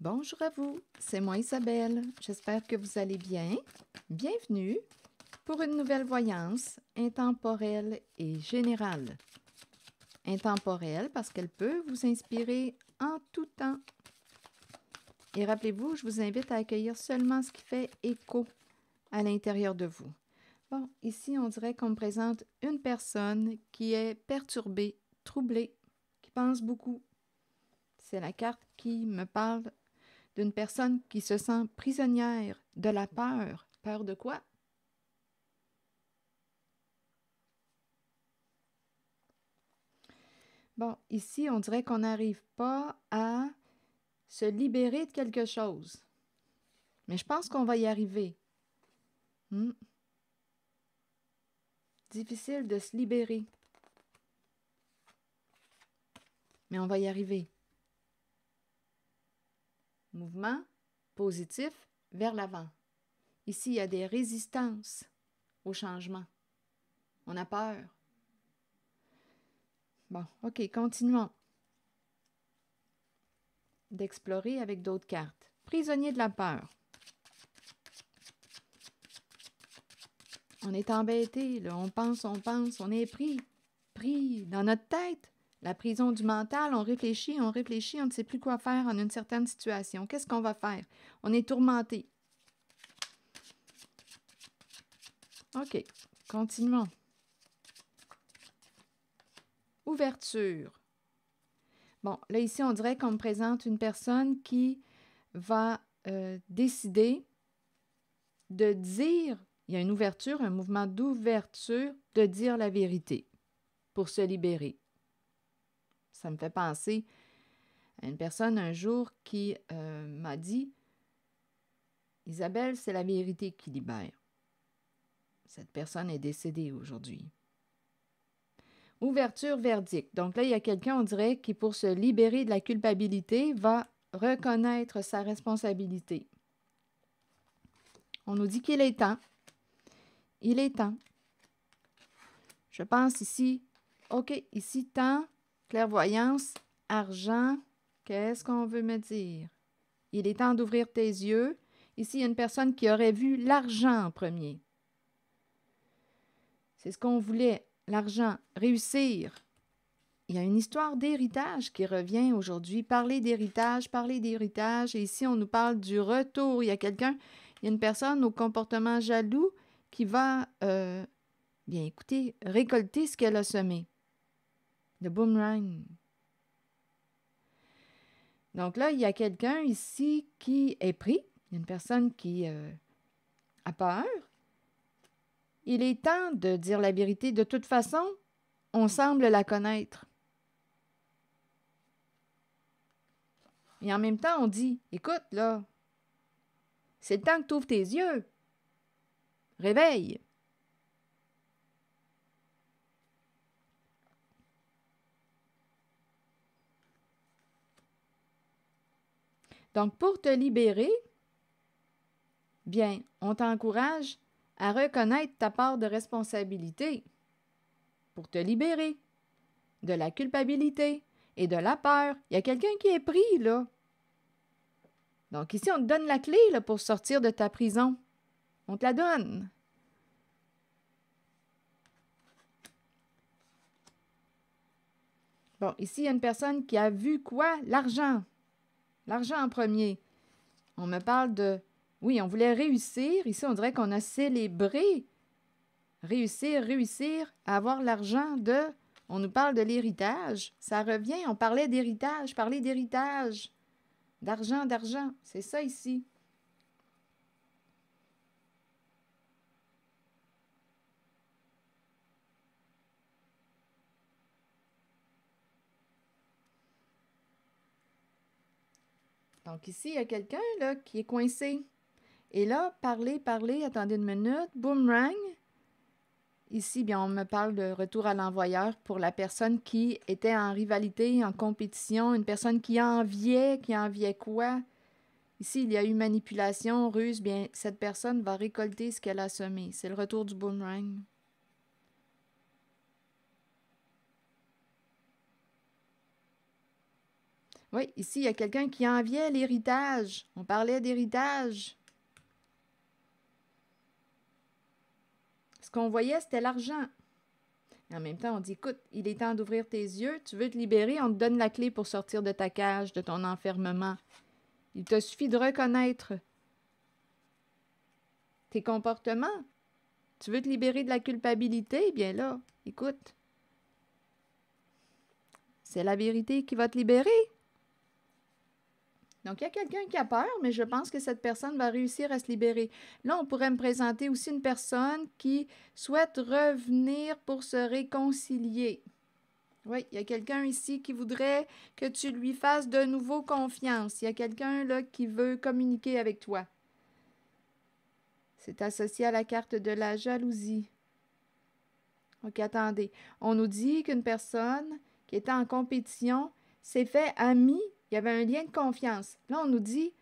Bonjour à vous, c'est moi Isabelle. J'espère que vous allez bien. Bienvenue pour une nouvelle voyance intemporelle et générale. Intemporelle parce qu'elle peut vous inspirer en tout temps. Et rappelez-vous, je vous invite à accueillir seulement ce qui fait écho à l'intérieur de vous. Bon, ici, on dirait qu'on me présente une personne qui est perturbée, troublée, qui pense beaucoup. C'est la carte qui me parle d'une personne qui se sent prisonnière de la peur. Peur de quoi? Bon, ici, on dirait qu'on n'arrive pas à se libérer de quelque chose. Mais je pense qu'on va y arriver. Difficile de se libérer. Mais on va y arriver. Mouvement positif vers l'avant. Ici, il y a des résistances au changement. On a peur. Bon, OK, continuons d'explorer avec d'autres cartes. Prisonnier de la peur. On est embêté, là. On pense, on est pris dans notre tête. La prison du mental, on réfléchit, on ne sait plus quoi faire en une certaine situation. Qu'est-ce qu'on va faire? On est tourmenté. OK, continuons. Ouverture. Bon, là, ici, on dirait qu'on me présente une personne qui va décider de dire, il y a une ouverture, un mouvement d'ouverture, de dire la vérité pour se libérer. Ça me fait penser à une personne un jour qui m'a dit « Isabelle, c'est la vérité qui libère. » Cette personne est décédée aujourd'hui. Ouverture, verdict. Donc là, il y a quelqu'un, on dirait, qui pour se libérer de la culpabilité va reconnaître sa responsabilité. On nous dit qu'il est temps. Il est temps. Je pense ici, OK, ici, temps, clairvoyance, argent. Qu'est-ce qu'on veut me dire? Il est temps d'ouvrir tes yeux. Ici, il y a une personne qui aurait vu l'argent en premier. C'est ce qu'on voulait, l'argent, réussir. Il y a une histoire d'héritage qui revient aujourd'hui. Parler d'héritage. Et ici, on nous parle du retour. Il y a une personne au comportement jaloux qui va, bien écoutez, récolter ce qu'elle a semé. Le boomerang. Donc là, il y a quelqu'un ici qui est pris. Il y a une personne qui a peur. Il est temps de dire la vérité. De toute façon, on semble la connaître. Et en même temps, on dit, écoute, là, c'est le temps que tu ouvres tes yeux. Réveille. Donc, pour te libérer, bien, on t'encourage à reconnaître ta part de responsabilité pour te libérer de la culpabilité et de la peur. Il y a quelqu'un qui est pris, là. Donc, ici, on te donne la clé là, pour sortir de ta prison. On te la donne. Bon, ici, il y a une personne qui a vu quoi? L'argent. L'argent en premier. On me parle de... Oui, on voulait réussir. Ici, on dirait qu'on a célébré. Réussir à avoir l'argent de... On nous parle de l'héritage. Ça revient, on parlait d'héritage, parler d'héritage. D'argent. C'est ça ici. Donc ici, il y a quelqu'un là qui est coincé. Et là, parler, attendez une minute, boomerang. Ici, bien, on me parle de retour à l'envoyeur pour la personne qui était en rivalité, en compétition, une personne qui enviait quoi? Ici, il y a eu manipulation, ruse, bien, cette personne va récolter ce qu'elle a semé. C'est le retour du boomerang. Oui, ici, il y a quelqu'un qui enviait l'héritage. On parlait d'héritage. Ce qu'on voyait, c'était l'argent. Et en même temps, on dit, écoute, il est temps d'ouvrir tes yeux. Tu veux te libérer, on te donne la clé pour sortir de ta cage, de ton enfermement. Il te suffit de reconnaître tes comportements. Tu veux te libérer de la culpabilité? Eh bien là, écoute, c'est la vérité qui va te libérer. Donc, il y a quelqu'un qui a peur, mais je pense que cette personne va réussir à se libérer. Là, on pourrait me présenter aussi une personne qui souhaite revenir pour se réconcilier. Oui, il y a quelqu'un ici qui voudrait que tu lui fasses de nouveau confiance. Il y a quelqu'un là qui veut communiquer avec toi. C'est associé à la carte de la jalousie. OK, attendez. On nous dit qu'une personne qui était en compétition s'est fait amie. Il y avait un lien de confiance. Là, on nous dit,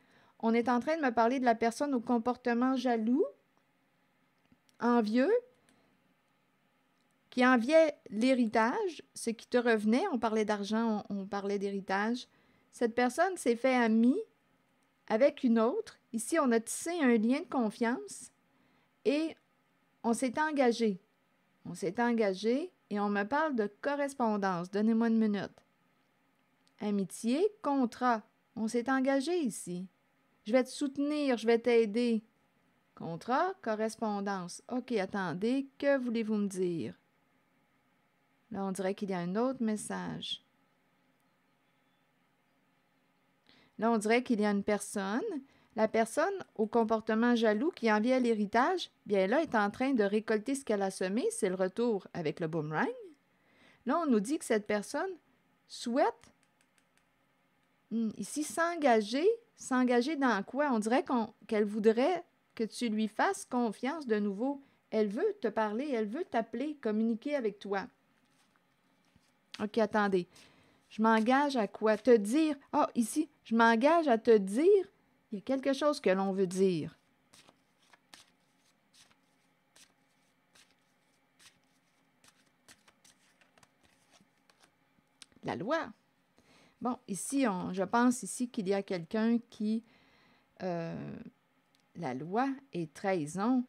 on est en train de me parler de la personne au comportement jaloux, envieux, qui enviait l'héritage, ce qui te revenait. On parlait d'argent, on parlait d'héritage. Cette personne s'est fait amie avec une autre. Ici, on a tissé un lien de confiance et on s'est engagé. On s'est engagé et on me parle de correspondance. Donnez-moi une minute. Amitié, contrat. On s'est engagé ici. Je vais te soutenir, je vais t'aider. Contrat, correspondance. OK, attendez, que voulez-vous me dire? Là, on dirait qu'il y a un autre message. Là, on dirait qu'il y a une personne. La personne au comportement jaloux qui envie l'héritage, bien là, est en train de récolter ce qu'elle a semé. C'est le retour avec le boomerang. Là, on nous dit que cette personne souhaite ici s'engager. S'engager dans quoi? On dirait qu'elle voudrait que tu lui fasses confiance de nouveau. Elle veut te parler, elle veut t'appeler, communiquer avec toi. OK, attendez. Je m'engage à quoi? Te dire. Ah, ici, je m'engage à te dire. Il y a quelque chose que l'on veut dire. La loi. Bon, ici, je pense ici qu'il y a quelqu'un qui... la loi est trahison.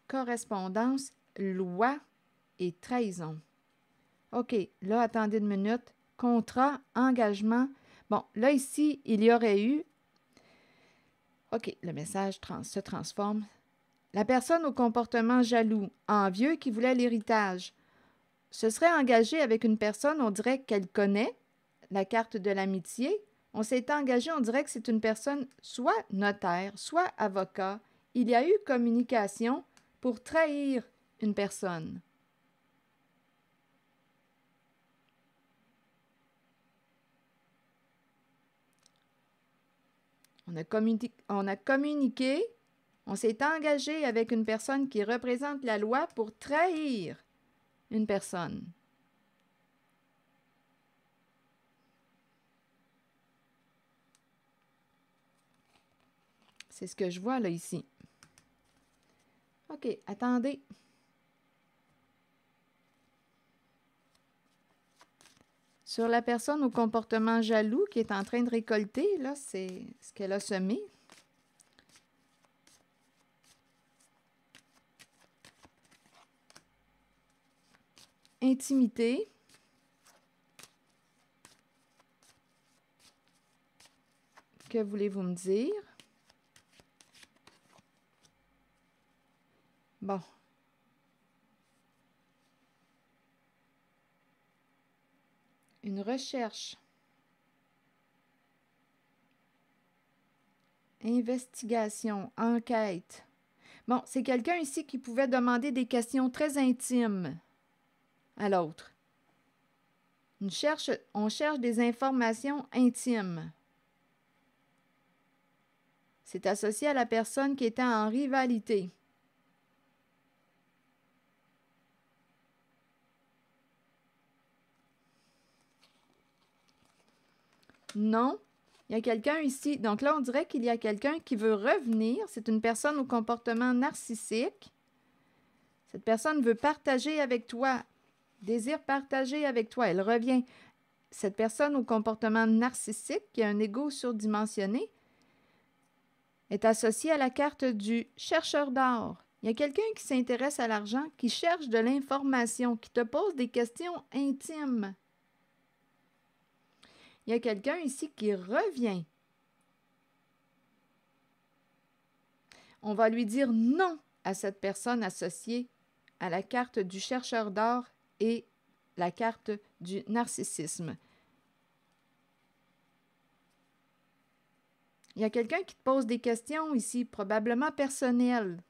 Correspondance, loi et trahison. OK, là, attendez une minute. Contrat, engagement. Bon, là, ici, il y aurait eu... OK, le message se transforme. La personne au comportement jaloux, envieux, qui voulait l'héritage, se serait engagée avec une personne, on dirait qu'elle connaît, la carte de l'amitié. On s'est engagé, on dirait que c'est une personne soit notaire, soit avocat. Il y a eu communication pour trahir une personne. On a communiqué, on s'est engagé avec une personne qui représente la loi pour trahir une personne. C'est ce que je vois là ici. OK, attendez. Sur la personne au comportement jaloux qui est en train de récolter, là, c'est ce qu'elle a semé. Intimité. Que voulez-vous me dire? Bon. Une recherche. Investigation, enquête. Bon, c'est quelqu'un ici qui pouvait demander des questions très intimes à l'autre. On cherche des informations intimes. C'est associé à la personne qui était en rivalité. Non, il y a quelqu'un ici. Donc là, on dirait qu'il y a quelqu'un qui veut revenir. C'est une personne au comportement narcissique. Cette personne veut partager avec toi, désire partager avec toi. Elle revient. cette personne au comportement narcissique, qui a un ego surdimensionné, est associée à la carte du chercheur d'or. Il y a quelqu'un qui s'intéresse à l'argent, qui cherche de l'information, qui te pose des questions intimes. Il y a quelqu'un ici qui revient. On va lui dire non à cette personne associée à la carte du chercheur d'or et la carte du narcissisme. Il y a quelqu'un qui te pose des questions ici, probablement personnelles.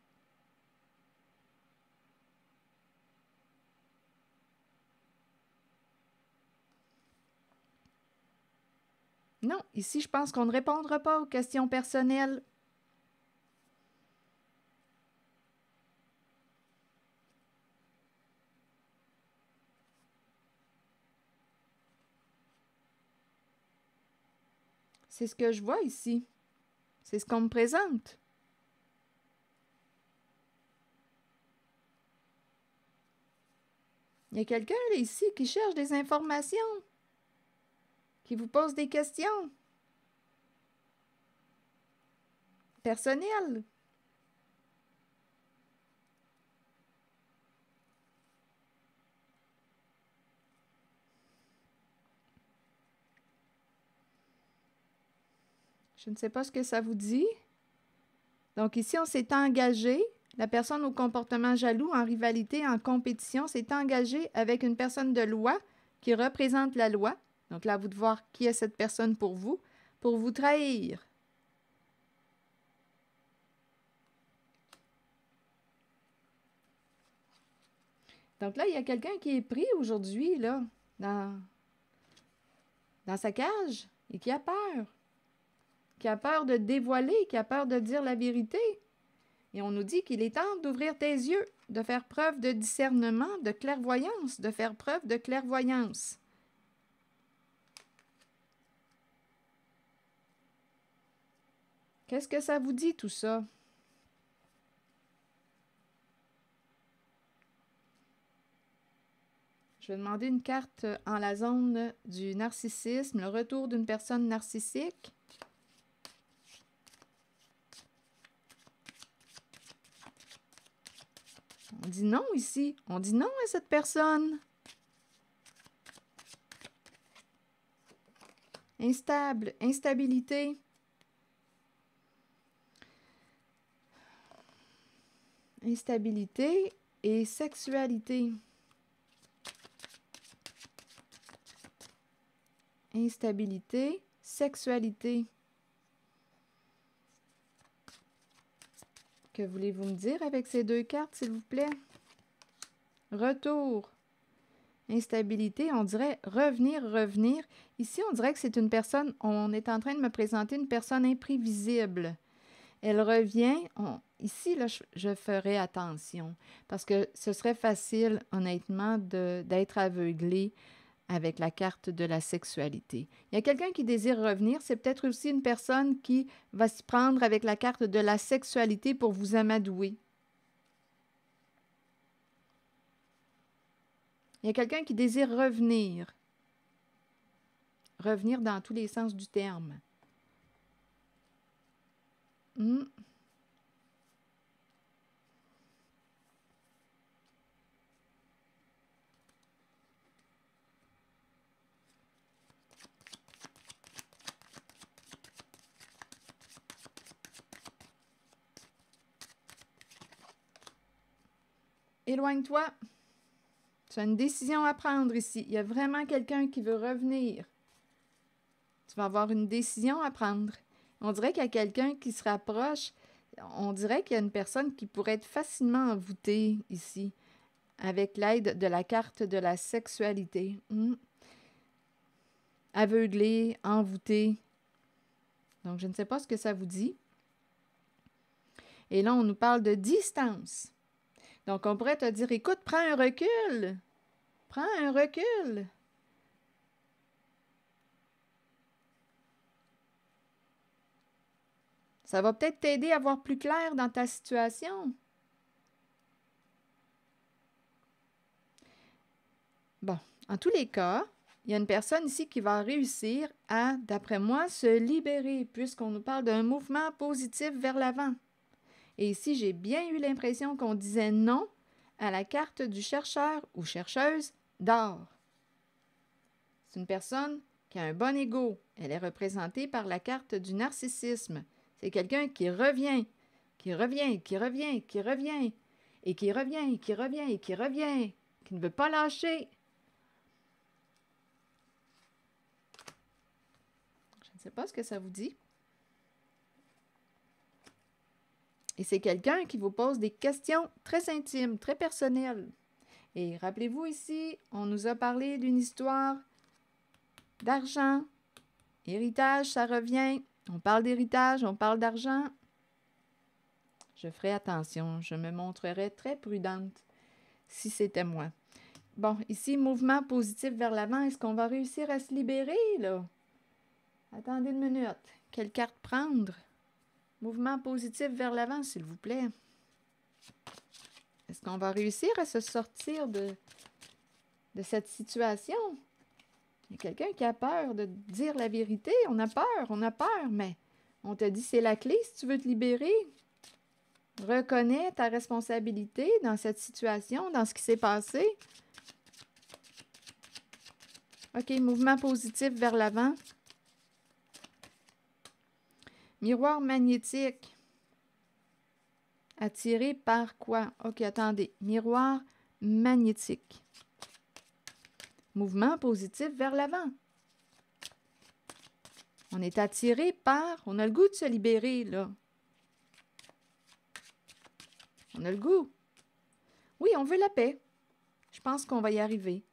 Non, ici, je pense qu'on ne répondra pas aux questions personnelles. C'est ce que je vois ici. C'est ce qu'on me présente. Il y a quelqu'un ici qui cherche des informations, qui vous pose des questions personnelles. Je ne sais pas ce que ça vous dit. Donc ici, on s'est engagé. La personne au comportement jaloux, en rivalité, en compétition, s'est engagée avec une personne de loi qui représente la loi. Donc là, à vous de voir qui est cette personne pour vous trahir. Donc là, il y a quelqu'un qui est pris aujourd'hui, là, dans sa cage et qui a peur. Qui a peur de dévoiler, qui a peur de dire la vérité. Et on nous dit qu'il est temps d'ouvrir tes yeux, de faire preuve de discernement, de clairvoyance, de faire preuve de clairvoyance. Qu'est-ce que ça vous dit, tout ça? Je vais demander une carte en la zone du narcissisme, le retour d'une personne narcissique. On dit non ici. On dit non à cette personne. Instable, instabilité. Instabilité et sexualité. Instabilité, sexualité. Que voulez-vous me dire avec ces deux cartes, s'il vous plaît? Retour. Instabilité, on dirait revenir, revenir. Ici, on dirait que c'est une personne, on est en train de me présenter une personne imprévisible. Elle revient, ici, là, je ferai attention parce que ce serait facile, honnêtement, d'être aveuglé avec la carte de la sexualité. Il y a quelqu'un qui désire revenir, c'est peut-être aussi une personne qui va s'y prendre avec la carte de la sexualité pour vous amadouer. Il y a quelqu'un qui désire revenir. Revenir dans tous les sens du terme. Éloigne-toi. Tu as une décision à prendre ici. Il y a vraiment quelqu'un qui veut revenir. Tu vas avoir une décision à prendre. On dirait qu'il y a quelqu'un qui se rapproche. On dirait qu'il y a une personne qui pourrait être facilement envoûtée ici, avec l'aide de la carte de la sexualité. Aveuglé, envoûté. Donc, je ne sais pas ce que ça vous dit. Et là, on nous parle de distance. Donc, on pourrait te dire, écoute, prends un recul. Prends un recul. Ça va peut-être t'aider à voir plus clair dans ta situation. Bon, en tous les cas, il y a une personne ici qui va réussir à, d'après moi, se libérer, puisqu'on nous parle d'un mouvement positif vers l'avant. Et ici, j'ai bien eu l'impression qu'on disait non à la carte du chercheur ou chercheuse d'or. C'est une personne qui a un bon ego. Elle est représentée par la carte du narcissisme. C'est quelqu'un qui revient, qui revient, qui revient, qui revient, et qui revient, qui revient, et qui revient, qui ne veut pas lâcher. Je ne sais pas ce que ça vous dit. Et c'est quelqu'un qui vous pose des questions très intimes, très personnelles. Et rappelez-vous ici, on nous a parlé d'une histoire d'argent. Héritage, ça revient. On parle d'héritage, on parle d'argent. Je ferai attention, je me montrerai très prudente si c'était moi. Bon, ici, mouvement positif vers l'avant. Est-ce qu'on va réussir à se libérer, là? Attendez une minute. Quelle carte prendre? Mouvement positif vers l'avant, s'il vous plaît. Est-ce qu'on va réussir à se sortir de cette situation? Il y a quelqu'un qui a peur de dire la vérité. On a peur, mais on te dit c'est la clé si tu veux te libérer. Reconnais ta responsabilité dans cette situation, dans ce qui s'est passé. OK, mouvement positif vers l'avant. Miroir magnétique. Attiré par quoi? OK, attendez. Miroir magnétique. Mouvement positif vers l'avant. On est attiré par... On a le goût de se libérer, là. On a le goût. Oui, on veut la paix. Je pense qu'on va y arriver.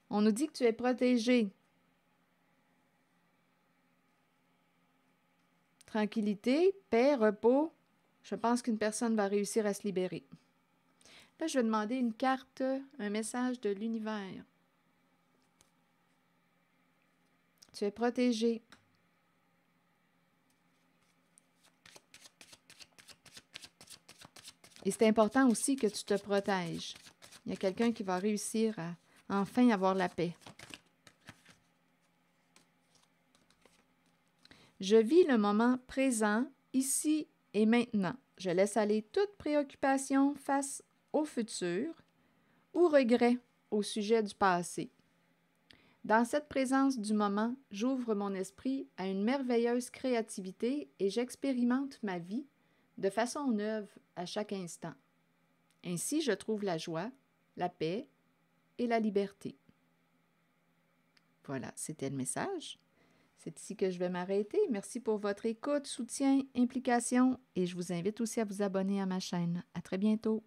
On nous dit que tu es protégé. Tranquillité, paix, repos. Je pense qu'une personne va réussir à se libérer. Là, je vais demander une carte, un message de l'univers. Tu es protégé. Et c'est important aussi que tu te protèges. Il y a quelqu'un qui va réussir à enfin avoir la paix. Je vis le moment présent, ici et maintenant. Je laisse aller toute préoccupation face au futur ou regret au sujet du passé. Dans cette présence du moment, j'ouvre mon esprit à une merveilleuse créativité et j'expérimente ma vie de façon neuve à chaque instant. Ainsi, je trouve la joie, la paix et la liberté. Voilà, c'était le message. C'est ici que je vais m'arrêter. Merci pour votre écoute, soutien, implication et je vous invite aussi à vous abonner à ma chaîne. À très bientôt.